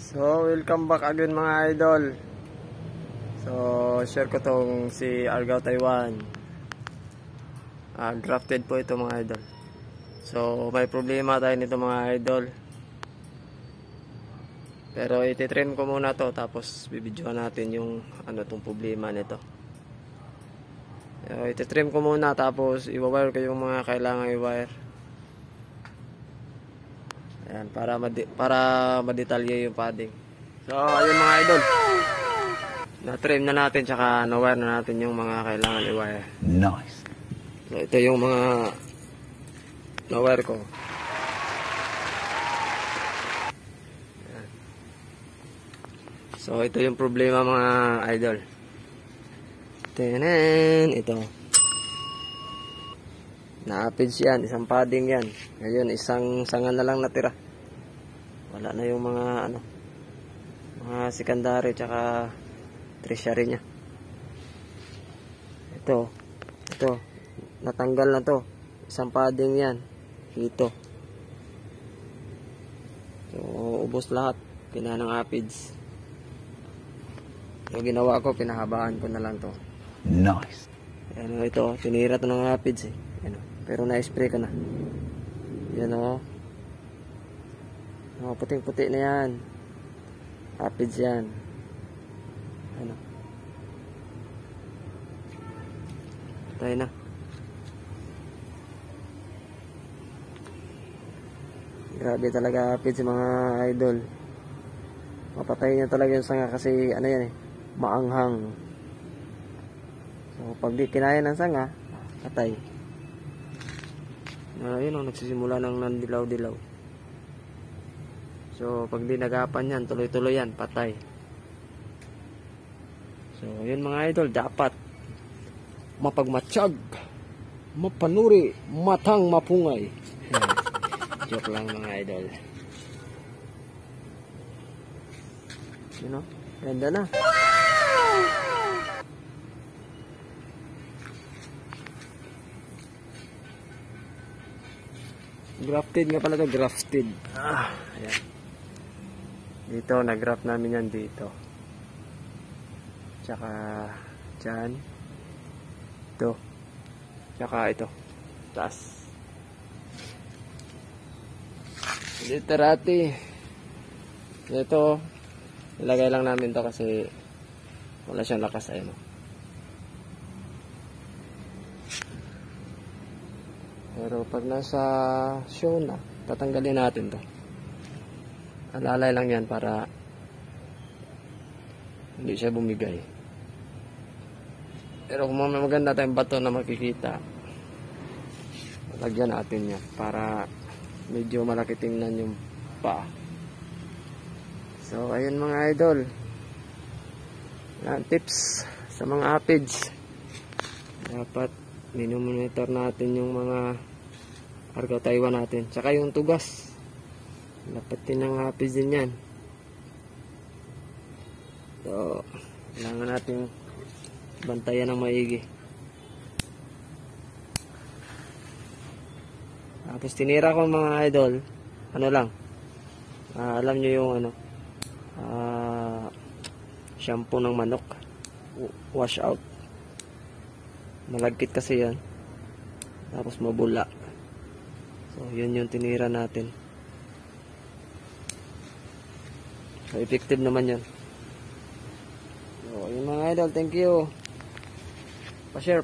So, welcome back again mga idol. So, share ko tong si Argao Taiwan. Grafted po ito mga idol. So, may problema tayo nito mga idol. Pero ititrim ko muna to, tapos bibidyohan natin yung ano tong problema nito. Ititrim ko muna, tapos i-wire ko yung mga kailangan i-wire. Ayan, para madetalye yung padding. So, ayun mga idol. Na-trim na natin, tsaka na-wire na natin yung mga kailangan i-wire. Nice. So, ito yung mga na-wire ko. Ayan. So, ito yung problema mga idol. Tenen, ito. Na-appage yan, isang padding yan. Ngayon, isang sanga na lang natira. Wala na yung mga mga secondary tsaka tertiary niya. Ito, natanggal na to. Isang padding yan. Ito. So, ubos lahat. Kina ng appage. Yung ginawa ko, pinahabaan ko na lang to. Nice. Ano ito, tinira to ng appage eh. Ano, pero na-spray ko na. Yan o. Puting-puti na yan. Appage yan. Ano. Tayo na. Grabe talaga appage mga idol. Mapatay niya talaga yung sanga kasi ano yan eh, maanghang. So pag di kinaya ng sanga, patay. Ayun o, nagsisimula ng nandilaw-dilaw. So pag di nagapan yan, tuloy-tuloy yan, patay. So yun mga idol, dapat mapagmatsyag, mapanuri, matang mapungay. Joke lang mga idol. You know, ganda na. Grafted nga pala to, grafted. Ayan. Dito, nag-graft namin yan dito. Tsaka, dyan. Ito. Tsaka ito. Taas. Literati. Ito, ilagay lang namin to kasi wala siyang lakas. Ayun. Pero pag nasa show na, tatanggalin natin to. Alalay lang yan para hindi siya bumigay. Pero kung may maganda tayong bato na makikita, lagyan natin yan para medyo malaki tingnan yung paa. So ayun mga idol, yan, tips sa mga appage. Dapat minomonitor natin yung mga Argao Taiwan natin, tsaka yung tugas, dapat din ang appage din yan. So kailangan natin bantayan ng maigi. Tapos tinira ko mga idol, ano lang, alam nyo yung shampoo ng manok, wash out. Malagkit kasi yan, tapos mabula. So yun yung tinira natin. So effective naman yan. So yun mga idol, thank you. Pa-share.